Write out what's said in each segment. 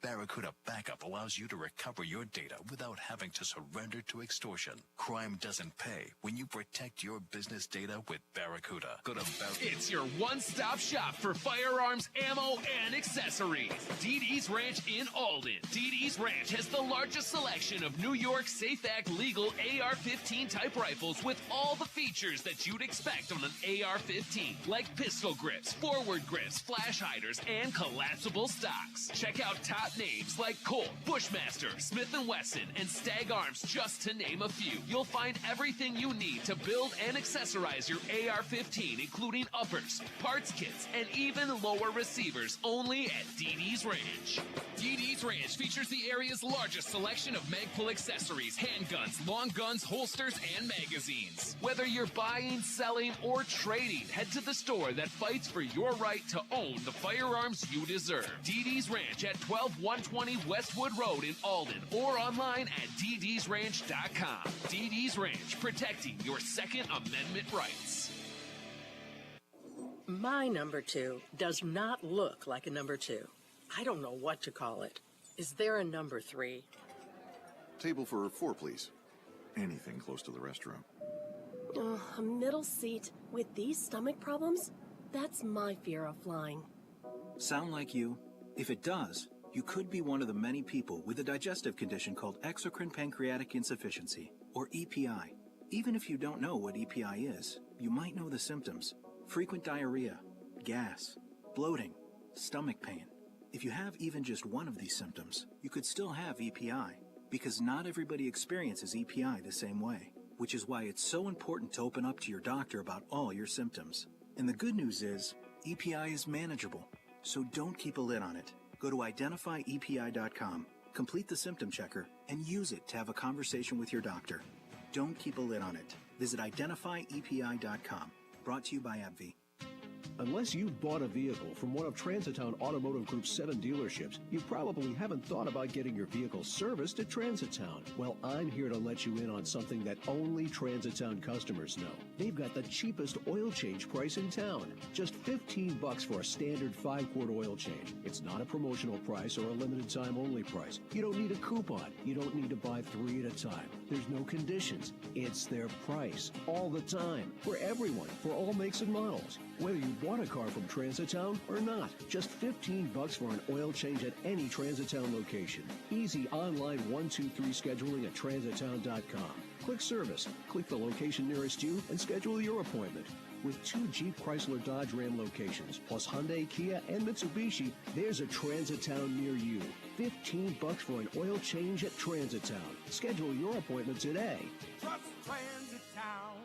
Barracuda Backup allows you to recover your data without having to surrender to extortion. Crime doesn't pay when you protect your business data with Barracuda. Go to Barracuda. It's your one-stop shop for firearms, ammo, and accessories. DD's Ranch in Alden. DD's Ranch has the largest selection of New York Safe Act legal AR-15 type rifles with all the features that you'd expect on an AR-15, like pistol grips, forward grips, flash hiders, and collapsible stocks. Check out top names like Colt, Bushmaster, Smith & Wesson, and Stag Arms, just to name a few. You'll find everything you need to build and accessorize your AR-15, including uppers, parts kits, and even lower receivers, only at DD's Ranch. DD's Ranch features the area's largest selection of Magpul accessories, handguns, long guns, holsters, and magazines. Whether you're buying, selling, or trading, head to the store that fights for your right to own the firearms you deserve. DD's Ranch at 12120 Westwood Road in Alden, or online at ddsranch.com. DD's Ranch, protecting your Second Amendment rights. My number 2 does not look like a number 2. I don't know what to call it. Is there a number 3? Table for 4, please. Anything close to the restroom. Oh, a middle seat with these stomach problems? That's my fear of flying. Sound like you? If it does, you could be one of the many people with a digestive condition called exocrine pancreatic insufficiency, or EPI. Even if you don't know what EPI is, you might know the symptoms. Frequent diarrhea, gas, bloating, stomach pain. If you have even just one of these symptoms, you could still have EPI, because not everybody experiences EPI the same way, which is why it's so important to open up to your doctor about all your symptoms. And the good news is, EPI is manageable, so don't keep a lid on it. Go to identifyepi.com, complete the symptom checker, and use it to have a conversation with your doctor. Don't keep a lid on it. Visit identifyepi.com. Brought to you by AbbVie. Unless you've bought a vehicle from one of Transitown Automotive Group's 7 dealerships, you probably haven't thought about getting your vehicle serviced at Transitown. Well, I'm here to let you in on something that only Transitown customers know. They've got the cheapest oil change price in town. Just $15 for a standard 5-quart oil change. It's not a promotional price or a limited time only price. You don't need a coupon. You don't need to buy 3 at a time. There's no conditions. It's their price all the time for everyone, for all makes and models. Whether you bought a car from Transitown or not, just $15 for an oil change at any Transitown location. Easy online 123 scheduling at transitown.com. Click service, click the location nearest you, and schedule your appointment. With 2 Jeep Chrysler Dodge Ram locations, plus Hyundai, Kia, and Mitsubishi, there's a Transitown near you. $15 for an oil change at Transitown. Schedule your appointment today. Trust Transitown.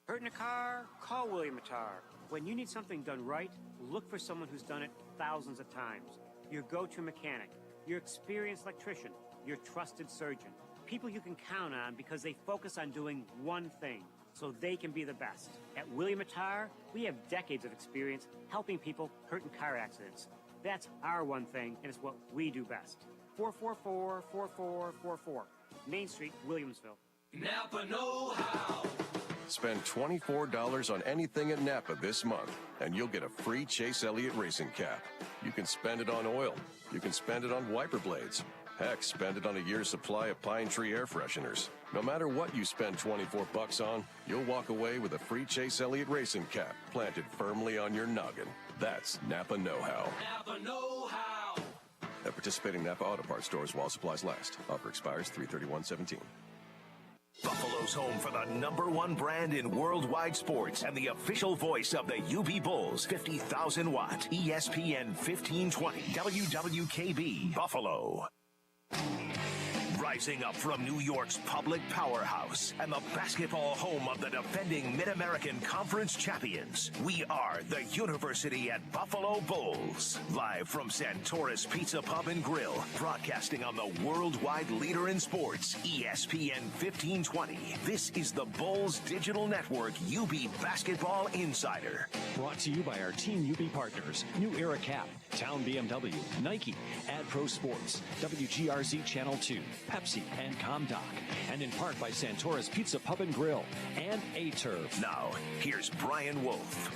Hurting a car? Call William Attar. When you need something done right, look for someone who's done it thousands of times. Your go-to mechanic, your experienced electrician, your trusted surgeon. People you can count on because they focus on doing one thing, so they can be the best. At William Attar, we have decades of experience helping people hurt in car accidents. That's our one thing, and it's what we do best. 444-4444. Main Street, Williamsville. Napa know-how. Spend $24 on anything at Napa this month, and you'll get a free Chase Elliott racing cap. You can spend it on oil. You can spend it on wiper blades. Heck, spend it on a year's supply of Pine Tree air fresheners. No matter what you spend $24 on, you'll walk away with a free Chase Elliott racing cap planted firmly on your noggin. That's Napa know-how. Napa know-how. At participating Napa Auto Parts stores while supplies last. Offer expires 3/31/17. Buffalo's home for the #1 brand in worldwide sports and the official voice of the UB Bulls. 50,000 watt ESPN 1520 WWKB Buffalo. Rising up from New York's public powerhouse and the basketball home of the defending Mid-American Conference champions, we are the University at Buffalo Bulls. Live from Santoris Pizza Pub and Grill, broadcasting on the worldwide leader in sports, ESPN 1520. This is the Bulls Digital Network UB Basketball Insider. Brought to you by our Team UB partners, New Era Cap, Town BMW, Nike, AdPro Sports, WGRZ Channel 2, Pepsi, and ComDoc. And in part by Santoris Pizza Pub and Grill and A-Turf. Now, here's Brian Wolf.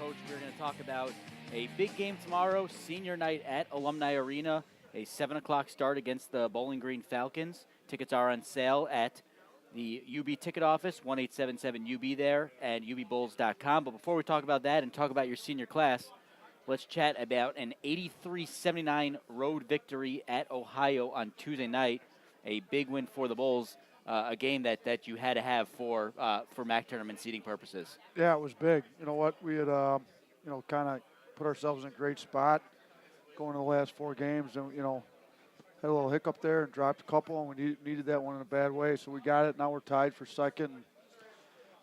Coach. We're going to talk about a big game tomorrow, senior night at Alumni Arena, a 7 o'clock start against the Bowling Green Falcons. Tickets are on sale at the UB ticket office, 1877-UB there, and ubbulls.com. But before we talk about that and talk about your senior class, let's chat about an 83-79 road victory at Ohio on Tuesday night, a big win for the Bulls. A game that you had to have for MAC tournament seeding purposes. Yeah, it was big. You know what? We had, kind of put ourselves in a great spot going to the last 4 games. And, had a little hiccup there and dropped a couple, and we needed that one in a bad way. So we got it. Now we're tied for second.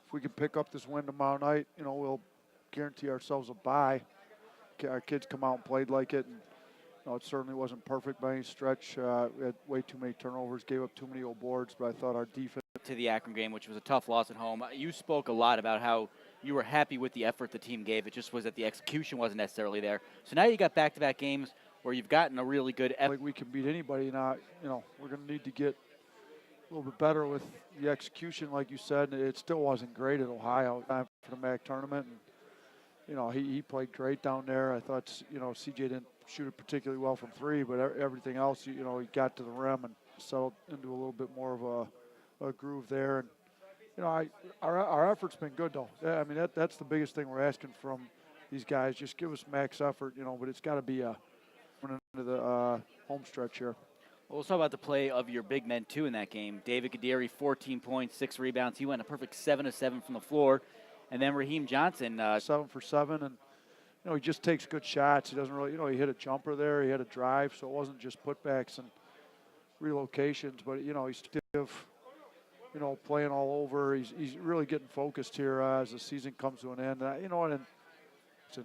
If we can pick up this win tomorrow night, we'll guarantee ourselves a bye. Our kids come out and played like it. And, it certainly wasn't perfect by any stretch. We had way too many turnovers, gave up too many old boards, but I thought our defense. To the Akron game, which was a tough loss at home. You spoke a lot about how you were happy with the effort the team gave. It just was that the execution wasn't necessarily there. So now you got back-to-back games where you've gotten a really good effort. Like we can beat anybody now. We're going to need to get a little bit better with the execution, like you said. It still wasn't great at Ohio for the MAC tournament. And, he played great down there. I thought, CJ didn't shoot it particularly well from 3, but everything else, he got to the rim and settled into a little bit more of a groove there. And, our effort's been good, though. I mean, that's the biggest thing we're asking from these guys. Just give us max effort, but it's got to be into the home stretch here. Well, let's talk about the play of your big men, too, in that game. David Kadiri, 14 points, 6 rebounds. He went a perfect 7 of 7 from the floor. And then Raheem Johnson. 7 for 7, and, he just takes good shots. He doesn't really, he hit a jumper there. He had a drive, so it wasn't just putbacks and relocations, but, he's stiff, playing all over. He's really getting focused here as the season comes to an end. And it's in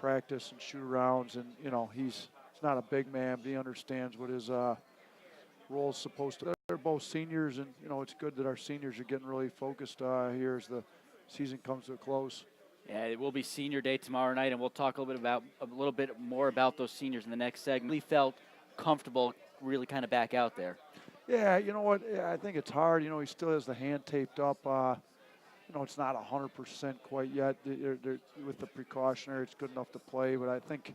practice and shoot-arounds, and, he's not a big man, but he understands what his role is supposed to be. They're both seniors, and, it's good that our seniors are getting really focused here as the season comes to a close. Yeah, it will be senior day tomorrow night, and we'll talk a little bit more about those seniors in the next segment. Really felt comfortable, really kind of back out there. Yeah, you know what? Yeah, I think it's hard. He still has the hand taped up. It's not 100% quite yet. They're, with the precautionary, it's good enough to play. But I think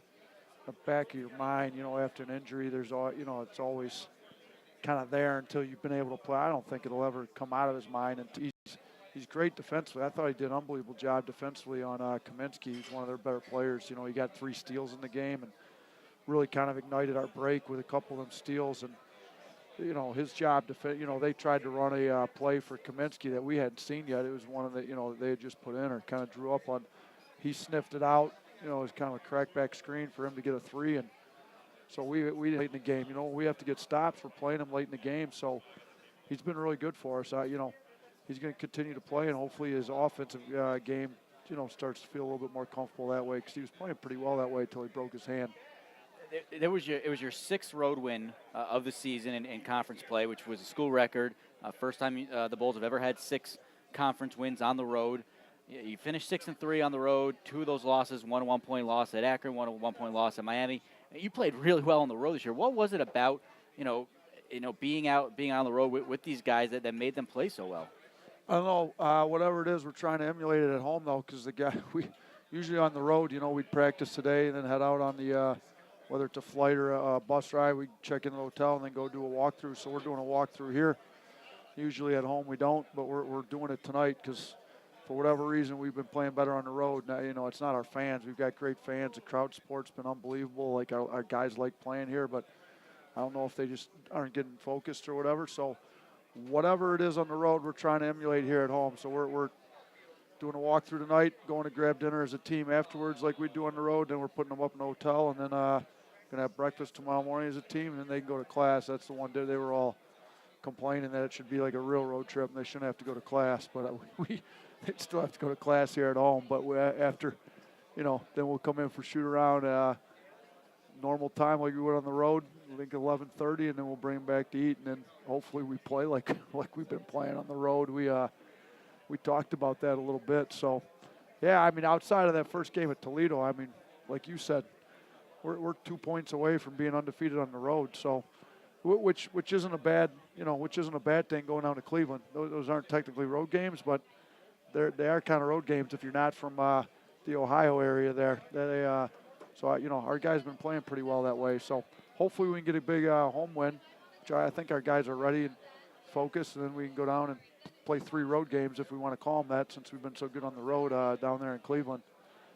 the back of your mind, after an injury, there's it's always kind of there until you've been able to play. I don't think it'll ever come out of his mind. And he's great defensively. I thought he did an unbelievable job defensively on Kaminsky. He's one of their better players. He got 3 steals in the game and really kind of ignited our break with a couple of them steals. And, his job, they tried to run a play for Kaminsky that we hadn't seen yet. It was one of the, they had just put in or kind of drew up on. He sniffed it out. It was kind of a crackback screen for him to get a 3. And so we late in the game. We have to get stops. We're playing him late in the game. So he's been really good for us. He's going to continue to play, and hopefully his offensive game, starts to feel a little bit more comfortable that way because he was playing pretty well that way until he broke his hand. It was your 6th road win of the season in conference play, which was a school record. First time the Bulls have ever had 6 conference wins on the road. You finished 6-3 on the road. 2 of those losses, 1 1-point loss at Akron, 1 1-point loss at Miami. You played really well on the road this year. What was it about, being on the road with these guys that made them play so well? I don't know. Whatever it is, we're trying to emulate it at home, though, because we usually on the road, we'd practice today and then head out on the, whether it's a flight or a bus ride, we check in the hotel and then go do a walkthrough. So we're doing a walkthrough here. Usually at home we don't, but we're doing it tonight because for whatever reason we've been playing better on the road. Now, it's not our fans. We've got great fans. The crowd support's been unbelievable. Like our guys like playing here, but I don't know if they just aren't getting focused or whatever. So whatever it is on the road, we're trying to emulate here at home. So we're doing a walkthrough tonight, going to grab dinner as a team afterwards like we do on the road. Then we're putting them up in the hotel, and then going to have breakfast tomorrow morning as a team, and then they can go to class. That's the one day they were all complaining that it should be like a real road trip and they shouldn't have to go to class. But we still have to go to class here at home. But after, then we'll come in for shoot-around normal time like we would on the road, I think 11:30, and then we'll bring them back to eat, and then hopefully we play like we've been playing on the road. We talked about that a little bit. So, yeah, I mean, outside of that first game at Toledo, I mean, like you said, we're 2 points away from being undefeated on the road. So, which isn't a bad thing going down to Cleveland. Those aren't technically road games, but they are kind of road games if you're not from the the Ohio area there. So our guys been playing pretty well that way. So hopefully we can get a big home win. Which I think our guys are ready and focused, and then we can go down and play 3 road games if we want to call them that, since we've been so good on the road down there in Cleveland.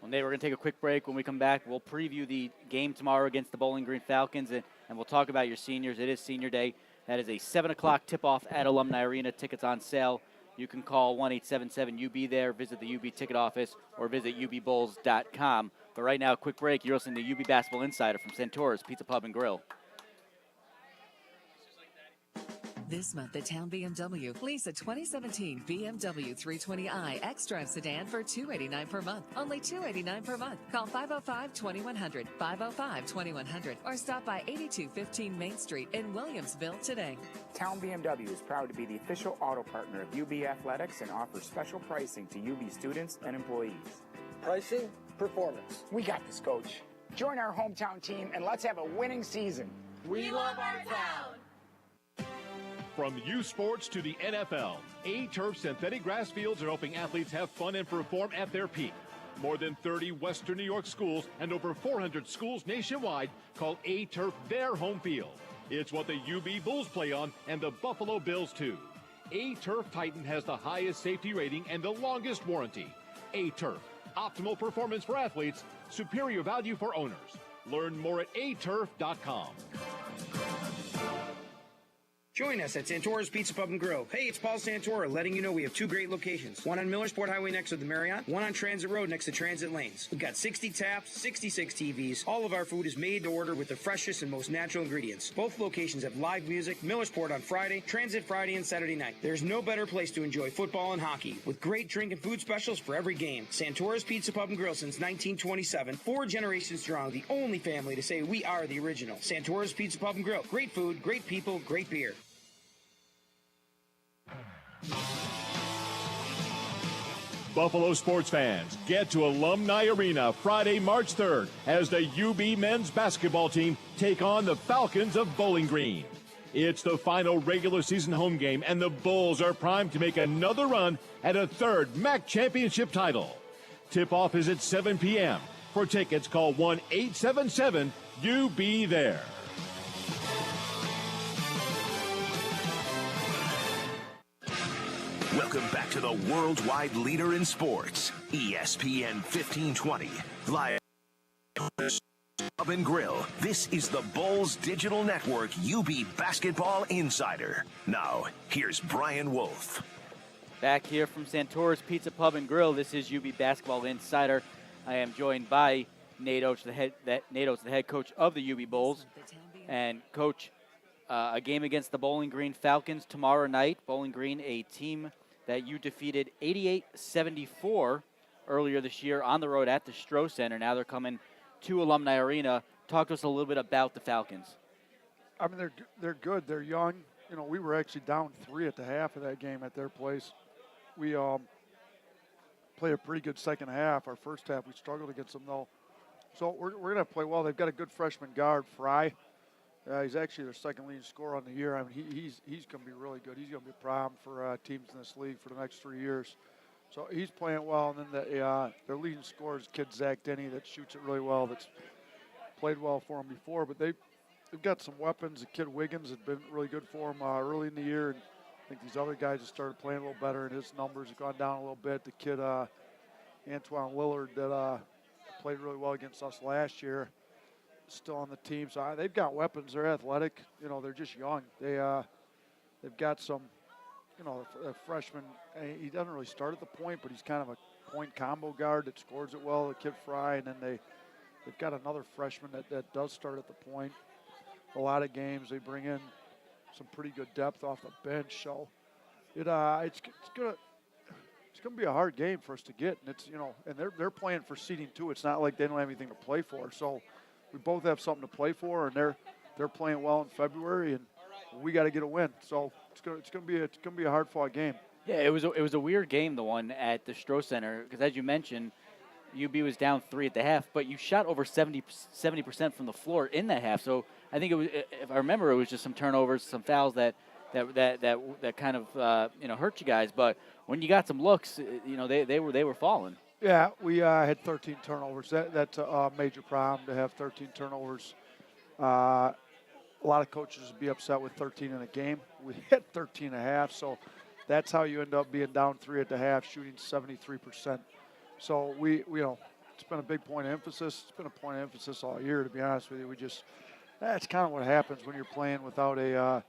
Well, Nate, we're going to take a quick break. When we come back, we'll preview the game tomorrow against the Bowling Green Falcons, and we'll talk about your seniors. It is senior day. That is a 7 o'clock tip-off at Alumni Arena. Tickets on sale. You can call 1-877-UB there, visit the UB ticket office, or visit ubbulls.com. But right now, quick break. You're listening to UB Basketball Insider from Santora's Pizza Pub and Grill. This month at Town BMW, lease a 2017 BMW 320i X-Drive sedan for $289 per month. Only $289 per month. Call 505-2100, 505-2100, or stop by 8215 Main Street in Williamsville today. Town BMW is proud to be the official auto partner of UB Athletics and offers special pricing to UB students and employees. Pricing, performance. We got this, Coach. Join our hometown team and let's have a winning season. We love our town. From youth sports to the NFL, A-Turf synthetic grass fields are helping athletes have fun and perform at their peak. More than 30 Western New York schools and over 400 schools nationwide call A-Turf their home field. It's what the UB Bulls play on and the Buffalo Bills too. A-Turf Titan has the highest safety rating and the longest warranty. A-Turf, optimal performance for athletes, superior value for owners. Learn more at aturf.com. Join us at Santora's Pizza Pub and Grill. Hey, it's Paul Santora letting you know we have 2 great locations. One on Millersport Highway next to the Marriott, one on Transit Road next to Transit Lanes. We've got 60 taps, 66 TVs. All of our food is made to order with the freshest and most natural ingredients. Both locations have live music, Millersport on Friday, Transit Friday and Saturday night. There's no better place to enjoy football and hockey, with great drink and food specials for every game. Santora's Pizza Pub and Grill since 1927, 4 generations strong, the only family to say we are the original. Santora's Pizza Pub and Grill. Great food, great people, great beer. Buffalo sports fans, get to Alumni Arena Friday, March 3rd as the UB men's basketball team take on the Falcons of Bowling Green. It's the final regular season home game, and the Bulls are primed to make another run at a 3rd MAC championship title. Tip-off is at 7 p.m. For tickets, call 1-877-UB-THERE. Welcome back to the worldwide leader in sports, ESPN 1520. Live Pub and Grill. This is the Bulls Digital Network UB Basketball Insider. Now, here's Brian Wolf. Back here from Santora's Pizza Pub and Grill, this is UB Basketball Insider. I am joined by Nate Oates, the head coach of the UB Bulls. And, Coach, a game against the Bowling Green Falcons tomorrow night. Bowling Green, a team that you defeated 88-74 earlier this year on the road at the Stroh Center. Now they're coming to Alumni Arena. Talk to us a little bit about the Falcons. I mean, they're good. They're young. You know, we were actually down 3 at the half of that game at their place. We played a pretty good second half. Our first half, we struggled against them, though. So we're going to play well. They've got a good freshman guard, Fry. He's actually their second leading scorer on the year. I mean, he's going to be really good. He's going to be a problem for teams in this league for the next 3 years. So he's playing well. And then their leading scorer is kid Zach Denny that shoots it really well. That's played well for him before. But they've got some weapons. The kid Wiggins has been really good for him early in the year. And I think these other guys have started playing a little better, and his numbers have gone down a little bit. The kid Antoine Lillard that played really well against us last year, still on the team. So they've got weapons. They're athletic. You know, they're just young. They've got some, you know, a freshman. He doesn't really start at the point, but he's kind of a point combo guard that scores it well, the kid Fry. And then they've got another freshman that does start at the point. A lot of games they bring in some pretty good depth off the bench. So it's gonna be a hard game for us to get. And it's, you know, and they're playing for seeding too. It's not like they don't have anything to play for. So we both have something to play for, and they're playing well in February, and we got to get a win. So it's gonna be a hard-fought game. Yeah, it was a weird game, the one at the Stroh Center, because as you mentioned, UB was down 3 at the half, but you shot over 70% from the floor in that half. So I think it was, if I remember, it was just some turnovers, some fouls that kind of hurt you guys. But when you got some looks, you know, they were falling. Yeah, we had 13 turnovers. That's a major problem to have 13 turnovers. A lot of coaches would be upset with 13 in a game. We had 13 and a half, so that's how you end up being down 3 at the half, shooting 73%. So we it's been a big point of emphasis. It's been a point of emphasis all year, to be honest with you. That's kind of what happens when you're playing without a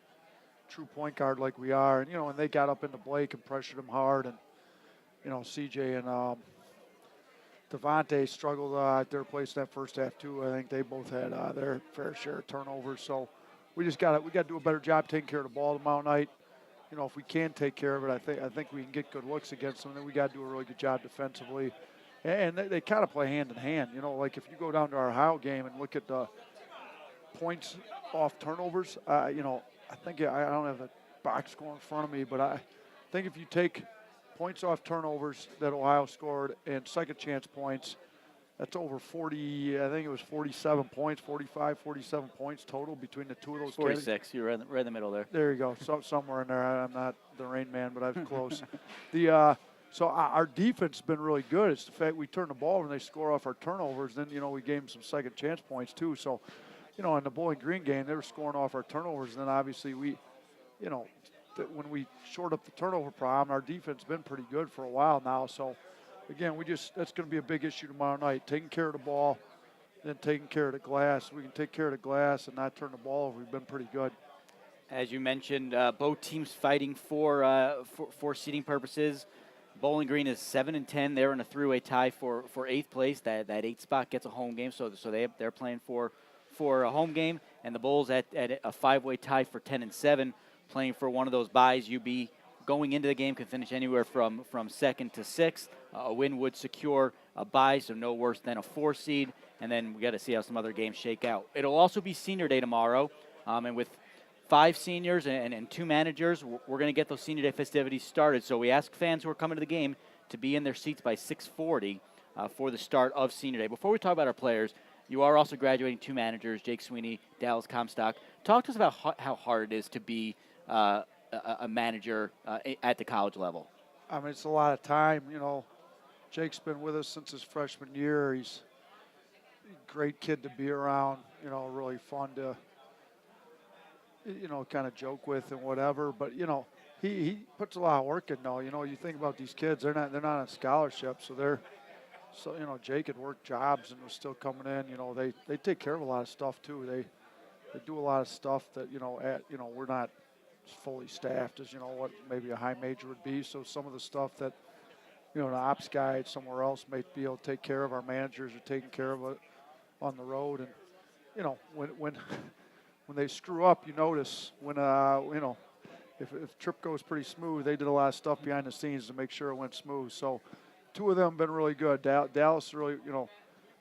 true point guard like we are. And, and they got up into Blake and pressured him hard. And, CJ and Devontae struggled at their place in that first half, too. I think they both had their fair share of turnovers. So we got to do a better job taking care of the ball tomorrow night. If we can take care of it, I think we can get good looks against them. And then we got to do a really good job defensively. And they kind of play hand in hand. Like if you go down to our Ohio game and look at the points off turnovers, I think I don't have the box score in front of me, but I think if you take points off turnovers that Ohio scored and second chance points, that's over 40, I think it was 47 points, 45, 47 points total between the two of those. 46, you're right in the middle there. There you go, somewhere in there. I'm not the Rain Man, but I was close. So our defense has been really good. It's the fact we turn the ball when they score off our turnovers. Then, we gave them some second chance points too. So, in the Bowling Green game, they were scoring off our turnovers. And then obviously when we short up the turnover problem, our defense has been pretty good for a while now. So, again, that's going to be a big issue tomorrow night. Taking care of the ball, then taking care of the glass. We can take care of the glass and not turn the ball over. We've been pretty good. As you mentioned, both teams fighting for seeding purposes. Bowling Green is 7-10. They're in a three-way tie for 8th place. That 8th spot gets a home game, so they're playing for a home game. And the Bulls at a 5-way tie for 10-7, playing for one of those byes. UB going into the game can finish anywhere from 2nd to 6th. A win would secure a bye, so no worse than a 4 seed. And then we got to see how some other games shake out. It'll also be Senior Day tomorrow, and with 5 seniors and 2 managers, we're going to get those Senior Day festivities started. So we ask fans who are coming to the game to be in their seats by 6:40 for the start of Senior Day. Before we talk about our players, you are also graduating 2 managers, Jake Sweeney, Dallas Comstock. Talk to us about how hard it is to be a manager at the college level. I mean, it's a lot of time. Jake's been with us since his freshman year. He's a great kid to be around, really fun to kind of joke with and whatever. But, he puts a lot of work in, though. You think about these kids, they're not on a scholarship, so Jake had worked jobs and was still coming in. They take care of a lot of stuff, too. They do a lot of stuff that, we're not fully staffed as, what maybe a high major would be. So some of the stuff that, an ops guy somewhere else may be able to take care of, our managers are taking care of it on the road. And, when they screw up, you notice when, if trip goes pretty smooth, they did a lot of stuff behind the scenes to make sure it went smooth. So 2 of them have been really good. Dallas really,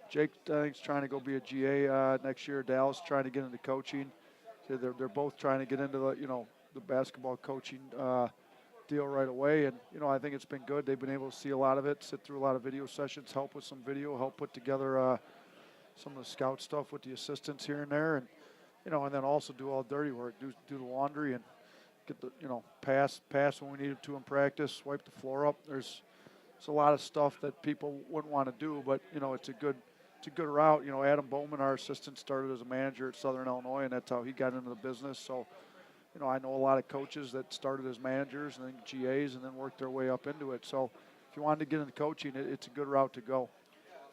Jake, I think, is trying to go be a GA next year. Dallas trying to get into coaching. So they're both trying to get into the basketball coaching deal right away. And, I think it's been good. They've been able to see a lot of it, sit through a lot of video sessions, help with some video, help put together some of the scout stuff with the assistants here and there. And, and then also do all dirty work, do the laundry and get the, pass when we needed to in practice, wipe the floor up. There's a lot of stuff that people wouldn't want to do, but, it's a good route. Adam Bowman, our assistant, started as a manager at Southern Illinois, and that's how he got into the business. So, I know a lot of coaches that started as managers and then GAs and then worked their way up into it. So if you wanted to get into coaching, it's a good route to go.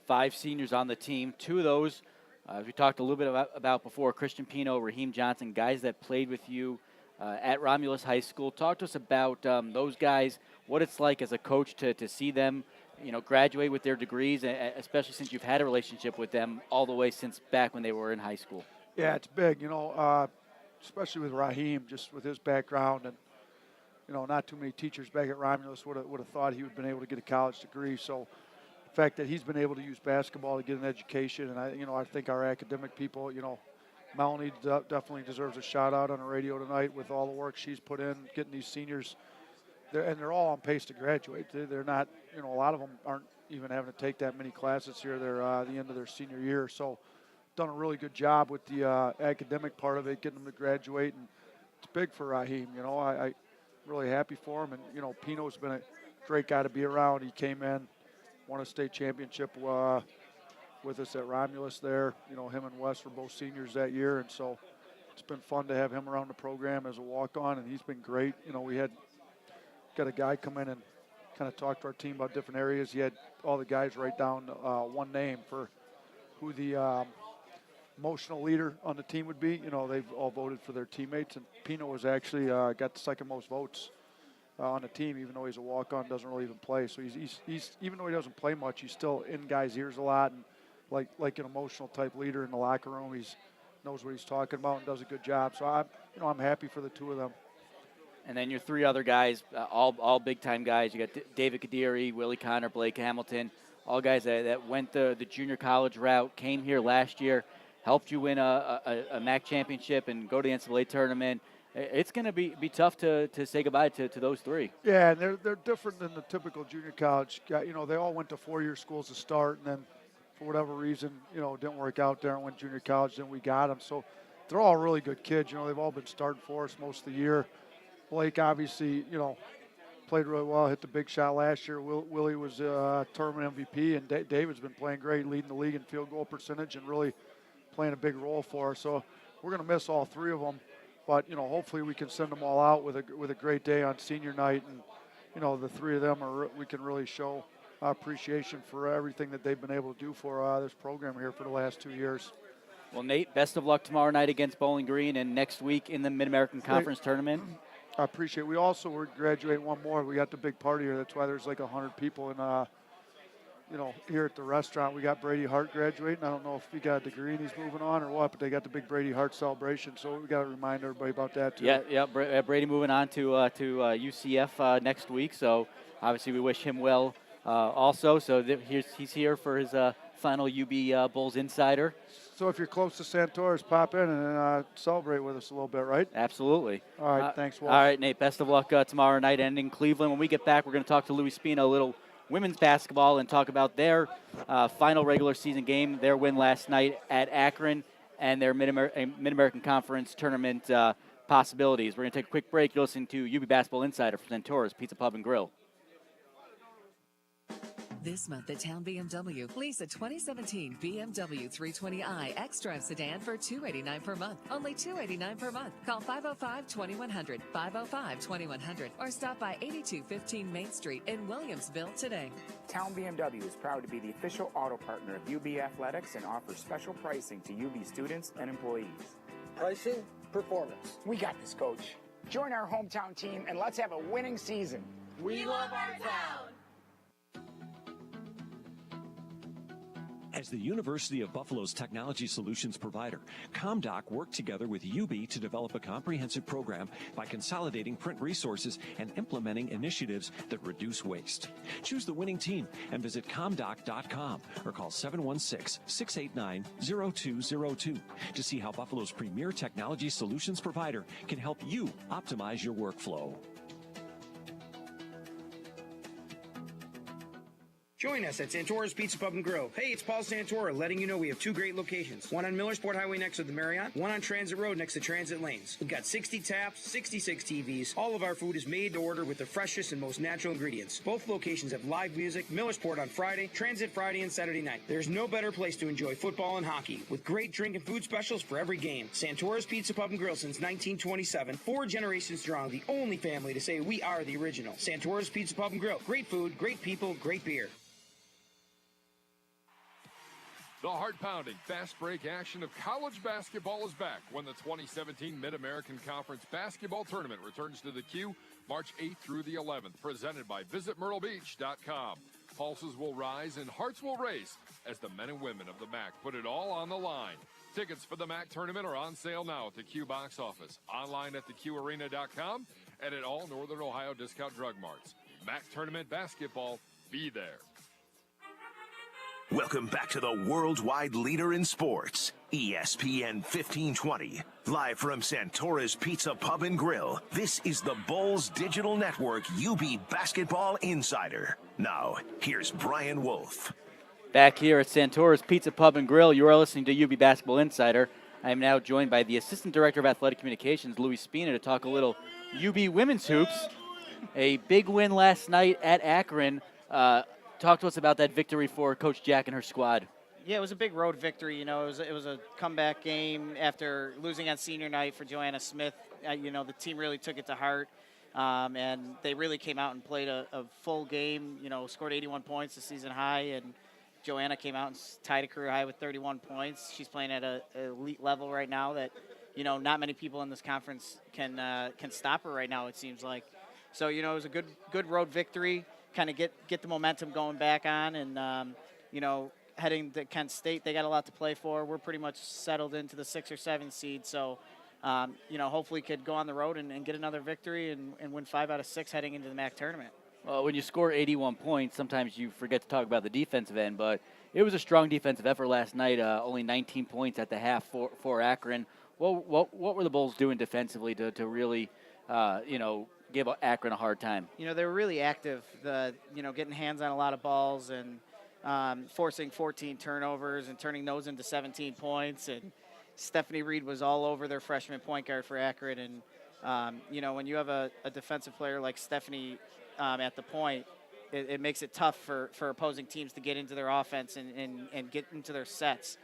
5 seniors on the team. 2 of those, as we talked a little bit about before, Christian Pino, Raheem Johnson, guys that played with you at Romulus High School. Talk to us about those guys, what it's like as a coach to see them, graduate with their degrees, especially since you've had a relationship with them all the way since back when they were in high school. Yeah, it's big, especially with Raheem, just with his background and, not too many teachers back at Romulus would have thought he would have been able to get a college degree. So the fact that he's been able to use basketball to get an education, and I think our academic people, Melanie definitely deserves a shout out on the radio tonight with all the work she's put in, getting these seniors, they're all on pace to graduate. They're not, a lot of them aren't even having to take that many classes here. They're the end of their senior year. So done a really good job with the academic part of it, getting them to graduate, and it's big for Raheem. I'm really happy for him, and Pino's been a great guy to be around. He came in won a state championship with us at Romulus there. You know, him and Wes were both seniors that year, and so it's been fun to have him around the program as a walk-on, and he's been great. You know, we got a guy come in and kind of talk to our team about different areas. He had all the guys write down one name for who the emotional leader on the team would be. You know, they've all voted for their teammates, and Pino was actually got the second most votes on the team, even though he's a walk-on, doesn't really even play. So he's even though he doesn't play much, he's still in guys' ears a lot, and like an emotional type leader in the locker room. He's knows what he's talking about and does a good job. So I'm happy for the two of them. And then your three other guys, all big-time guys. You got David Kadiri, Willie Connor, Blake Hamilton, all guys that went the junior college route, came here last year, helped you win a MAC championship and go to the NCAA tournament. It's going to be tough to say goodbye to those three. Yeah, and they're different than the typical junior college guy. You know, they all went to four-year schools to start, and then for whatever reason, you know, didn't work out there and went junior college, then we got them. So they're all really good kids. You know, they've all been starting for us most of the year. Blake, obviously, you know, played really well, hit the big shot last year. Willie was tournament MVP, and David's been playing great, leading the league in field goal percentage and really playing a big role for us. So we're going to miss all three of them. But, you know, hopefully we can send them all out with a great day on senior night. And, you know, the three of them, we can really show appreciation for everything that they've been able to do for this program here for the last 2 years. Well, Nate, best of luck tomorrow night against Bowling Green and next week in the Mid-American Conference tournament. I appreciate it. We also were graduating one more. We got the big party here. That's why there's like 100 people. And, you know, here at the restaurant, we got Brady Hart graduating. I don't know if he got a degree and he's moving on or what, but they got the big Brady Hart celebration. So we got to remind everybody about that, too. Yeah, Brady moving on to UCF next week. So, obviously, we wish him well also. So, he's here for his final UB Bulls Insider. So if you're close to Santoris, pop in and celebrate with us a little bit, right? Absolutely. All right, thanks, Wolf. All right, Nate, best of luck tomorrow night and in Cleveland. When we get back, we're going to talk to Louis Spina a little women's basketball and talk about their final regular season game, their win last night at Akron, and their Mid-American Conference tournament possibilities. We're going to take a quick break. You're listening to UB Basketball Insider from Santora's Pizza Pub and Grill. This month at Town BMW, lease a 2017 BMW 320i X-Drive sedan for $289 per month. Only $289 per month. Call 505-2100, 505-2100, or stop by 8215 Main Street in Williamsville today. Town BMW is proud to be the official auto partner of UB Athletics and offers special pricing to UB students and employees. Pricing, performance. We got this, Coach. Join our hometown team and let's have a winning season. We love our town. As the University of Buffalo's technology solutions provider, ComDoc worked together with UB to develop a comprehensive program by consolidating print resources and implementing initiatives that reduce waste. Choose the winning team and visit comdoc.com or call 716-689-0202 to see how Buffalo's premier technology solutions provider can help you optimize your workflow. Join us at Santora's Pizza Pub and Grill. Hey, it's Paul Santora letting you know we have two great locations. One on Millersport Highway next to the Marriott, one on Transit Road next to Transit Lanes. We've got 60 taps, 66 TVs. All of our food is made to order with the freshest and most natural ingredients. Both locations have live music, Millersport on Friday, Transit Friday and Saturday night. There's no better place to enjoy football and hockey with great drink and food specials for every game. Santora's Pizza Pub and Grill since 1927. 4 generations strong, the only family to say we are the original. Santora's Pizza Pub and Grill. Great food, great people, great beer. The heart-pounding, fast-break action of college basketball is back when the 2017 Mid-American Conference Basketball Tournament returns to the Q March 8th through the 11th, presented by VisitMyrtleBeach.com. Pulses will rise and hearts will race as the men and women of the MAC put it all on the line. Tickets for the MAC tournament are on sale now at the Q box office, online at theQarena.com, and at all Northern Ohio discount drug marts. MAC tournament basketball, be there. Welcome back to the worldwide leader in sports, ESPN 1520. Live from Santora's Pizza Pub and Grill, this is the Bulls Digital Network UB Basketball Insider. Now, here's Brian Wolf. Back here at Santora's Pizza Pub and Grill, you are listening to UB Basketball Insider. I am now joined by the Assistant Director of Athletic Communications, Louis Spina, to talk a little UB women's hoops. A big win last night at Akron. talk to us about that victory for Coach Jack and her squad. Yeah, it was a big road victory. You know, it was a comeback game after losing on senior night for Joanna Smith. You know, the team really took it to heart, and they really came out and played a full game. You know, scored 81 points, the season high, and Joanna came out and tied a career high with 31 points. She's playing at an elite level right now that, you know, not many people in this conference can stop her right now, it seems like. So, you know, it was a good road victory, kind of get the momentum going back on, and, you know, heading to Kent State, they got a lot to play for. We're pretty much settled into the 6 or 7 seed, so, you know, hopefully could go on the road and get another victory and win 5 out of 6 heading into the MAC tournament. Well, when you score 81 points, sometimes you forget to talk about the defensive end, but it was a strong defensive effort last night, only 19 points at the half for Akron. What were the Bulls doing defensively to really, you know, give Akron a hard time? You know, they were really active, you know, getting hands on a lot of balls and forcing 14 turnovers and turning those into 17 points. And Stephanie Reed was all over their freshman point guard for Akron. And, you know, when you have a defensive player like Stephanie at the point, it makes it tough for opposing teams to get into their offense and get into their sets.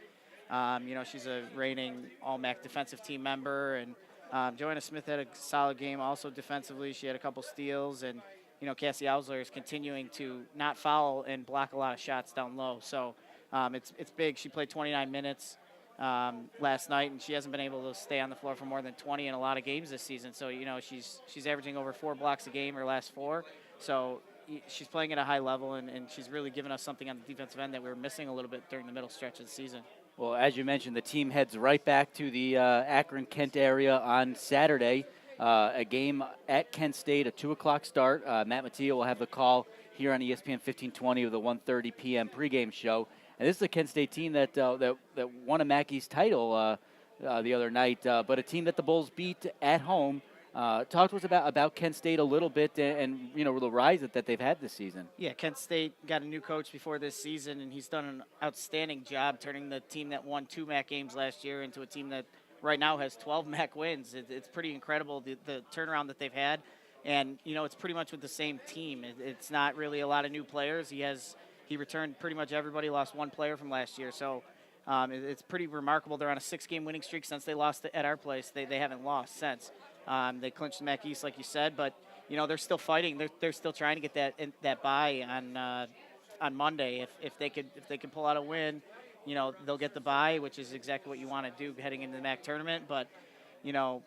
You know, she's a reigning All-MAC defensive team member. And Joanna Smith had a solid game also defensively. She had a couple steals. And, you know, Cassie Ausler is continuing to not foul and block a lot of shots down low. So it's big. She played 29 minutes last night, and she hasn't been able to stay on the floor for more than 20 in a lot of games this season. So, you know, she's averaging over 4 blocks a game her last 4. So she's playing at a high level, and she's really given us something on the defensive end that we were missing a little bit during the middle stretch of the season. Well, as you mentioned, the team heads right back to the Akron-Kent area on Saturday. A game at Kent State, a 2 o'clock start. Matt Mattia will have the call here on ESPN 1520 with the 1:30 p.m. pregame show. And this is a Kent State team that won a MAC East title the other night, but a team that the Bulls beat at home. Talk to us about Kent State a little bit and you know, the rise that they've had this season. Yeah, Kent State got a new coach before this season, and he's done an outstanding job turning the team that won 2 MAC games last year into a team that right now has 12 MAC wins. It's pretty incredible, the turnaround that they've had. And, you know, it's pretty much with the same team. It's not really a lot of new players. He returned pretty much everybody, lost 1 player from last year. So it's pretty remarkable. They're on a 6-game winning streak since they lost at our place. They haven't lost since. They clinched the MAC East, like you said. But, you know, they're still fighting. They're still trying to get that bye on Monday. If they can pull out a win, you know, they'll get the bye, which is exactly what you want to do heading into the MAC tournament. But, you know,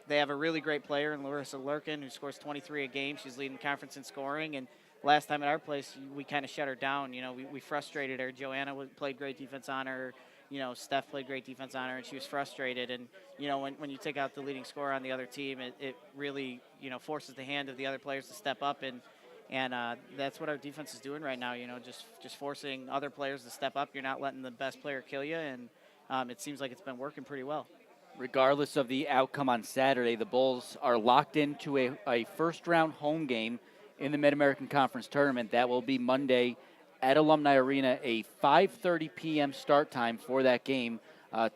they have a really great player in Larissa Lurkin, who scores 23 a game. She's leading the conference in scoring. And last time at our place, we kind of shut her down. You know, we frustrated her. Joanna played great defense on her. You know, Steph played great defense on her, and she was frustrated. And, you know, when you take out the leading scorer on the other team, it really, you know, forces the hand of the other players to step up. And that's what our defense is doing right now, you know, just forcing other players to step up. You're not letting the best player kill you, and it seems like it's been working pretty well. Regardless of the outcome on Saturday, the Bulls are locked into a first-round home game in the Mid-American Conference Tournament. That will be Monday at Alumni Arena, a 5:30 p.m. start time for that game.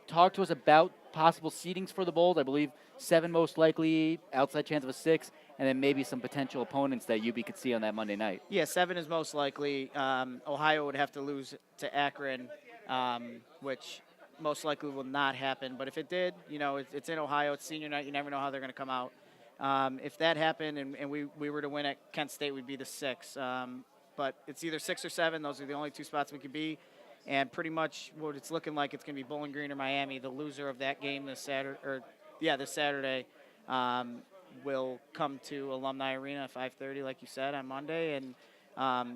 Talk to us about possible seedings for the Bulls. I believe 7 most likely, outside chance of a 6, and then maybe some potential opponents that UB could see on that Monday night. Yeah, 7 is most likely. Ohio would have to lose to Akron, which most likely will not happen. But if it did, you know, it's in Ohio. It's senior night. You never know how they're going to come out. If that happened and we were to win at Kent State, we'd be the 6. But it's either 6 or 7. Those are the only 2 spots we could be. And pretty much what it's looking like, it's going to be Bowling Green or Miami. The loser of that game this Saturday will come to Alumni Arena at 5:30, like you said, on Monday. And,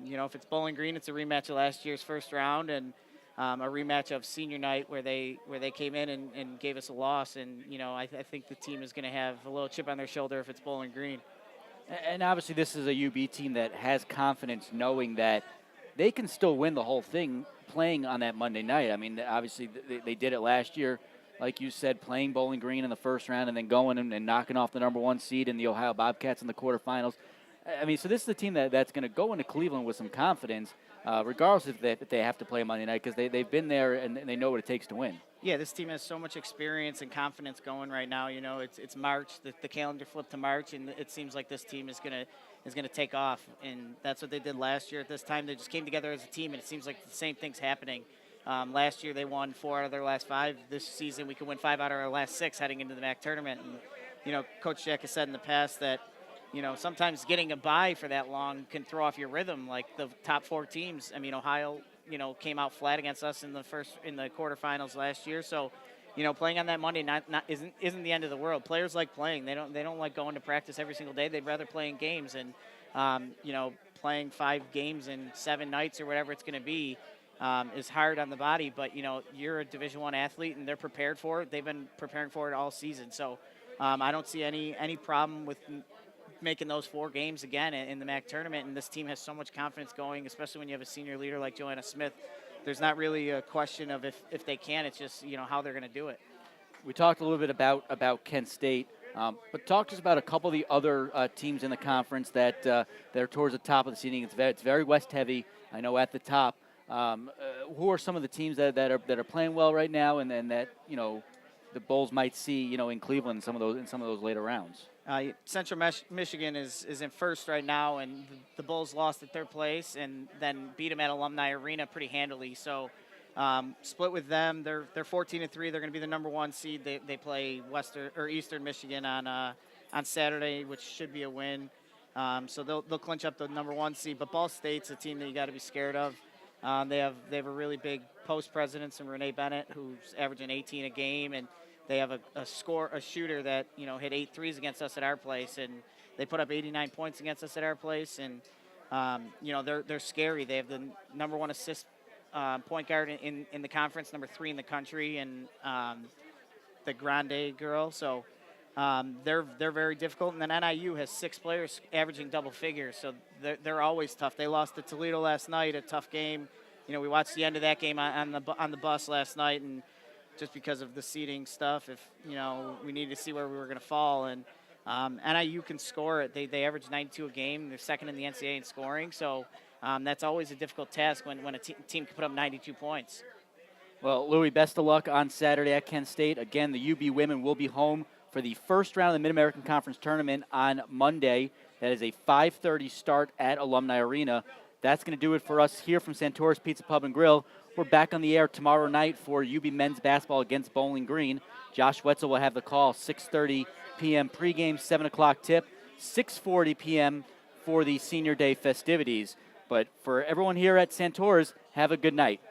you know, if it's Bowling Green, it's a rematch of last year's first round and a rematch of senior night where they came in and gave us a loss. And, you know, I think the team is going to have a little chip on their shoulder if it's Bowling Green. And obviously this is a UB team that has confidence knowing that they can still win the whole thing playing on that Monday night. I mean, obviously they did it last year, like you said, playing Bowling Green in the first round and then going and knocking off the number 1 seed in the Ohio Bobcats in the quarterfinals. I mean, so this is a team that's going to go into Cleveland with some confidence, regardless if they have to play Monday night, because they've been there and they know what it takes to win. Yeah, this team has so much experience and confidence going right now. You know, it's March. The calendar flipped to March, and it seems like this team is gonna take off. And that's what they did last year. At this time, they just came together as a team, and it seems like the same thing's happening. Last year, they won 4 out of their last 5. This season, we could win 5 out of our last 6 heading into the MAC tournament. And you know, Coach Jack has said in the past that, you know, sometimes getting a bye for that long can throw off your rhythm. Like the top 4 teams. I mean, Ohio, you know, came out flat against us in the quarterfinals last year. So, you know, playing on that Monday isn't the end of the world. Players like playing. They don't like going to practice every single day. They'd rather play in games. And you know, playing 5 games in 7 nights or whatever it's going to be is hard on the body. But you know, you're a Division I athlete, and they're prepared for it. They've been preparing for it all season. So I don't see any problem with making those 4 games again in the MAC tournament. And this team has so much confidence going, especially when you have a senior leader like Joanna Smith. There's not really a question of if they can. It's just, you know, how they're going to do it. We talked a little bit about Kent State, but talk to us about a couple of the other teams in the conference that are towards the top of the seeding. It's very West heavy, I know, at the top. Who are some of the teams that are playing well right now, and then that, you know, the Bulls might see, you know, in Cleveland in some of those later rounds? Central Michigan is in first right now, and the Bulls lost at their place and then beat them at Alumni Arena pretty handily. So split with them. They're 14-3. They're going to be the number 1 seed. They play Eastern Michigan on Saturday, which should be a win. So they'll clinch up the number 1 seed. But Ball State's a team that you got to be scared of. They have a really big post presence in Renee Bennett, who's averaging 18 a game, and they have a shooter that, you know, hit 8 threes against us at our place, and they put up 89 points against us at our place. And you know, they're scary. They have the number 1 assist point guard in the conference, number 3 in the country, and the Grande girl. So they're very difficult. And then NIU has 6 players averaging double figures, so they're always tough. They lost to Toledo last night, a tough game. You know, we watched the end of that game on the bus last night, and just because of the seeding stuff, if, you know, we needed to see where we were going to fall. And NIU can score it. They average 92 a game. They're second in the NCAA in scoring. So that's always a difficult task when a team can put up 92 points. Well, Louis, best of luck on Saturday at Kent State. Again, the UB women will be home for the first round of the Mid-American Conference Tournament on Monday. That is a 5:30 start at Alumni Arena. That's going to do it for us here from Santora's Pizza Pub and Grill. We're back on the air tomorrow night for UB men's basketball against Bowling Green. Josh Wetzel will have the call, 6:30 p.m. pregame, 7 o'clock tip, 6:40 p.m. for the Senior Day festivities. But for everyone here at Santora's, have a good night.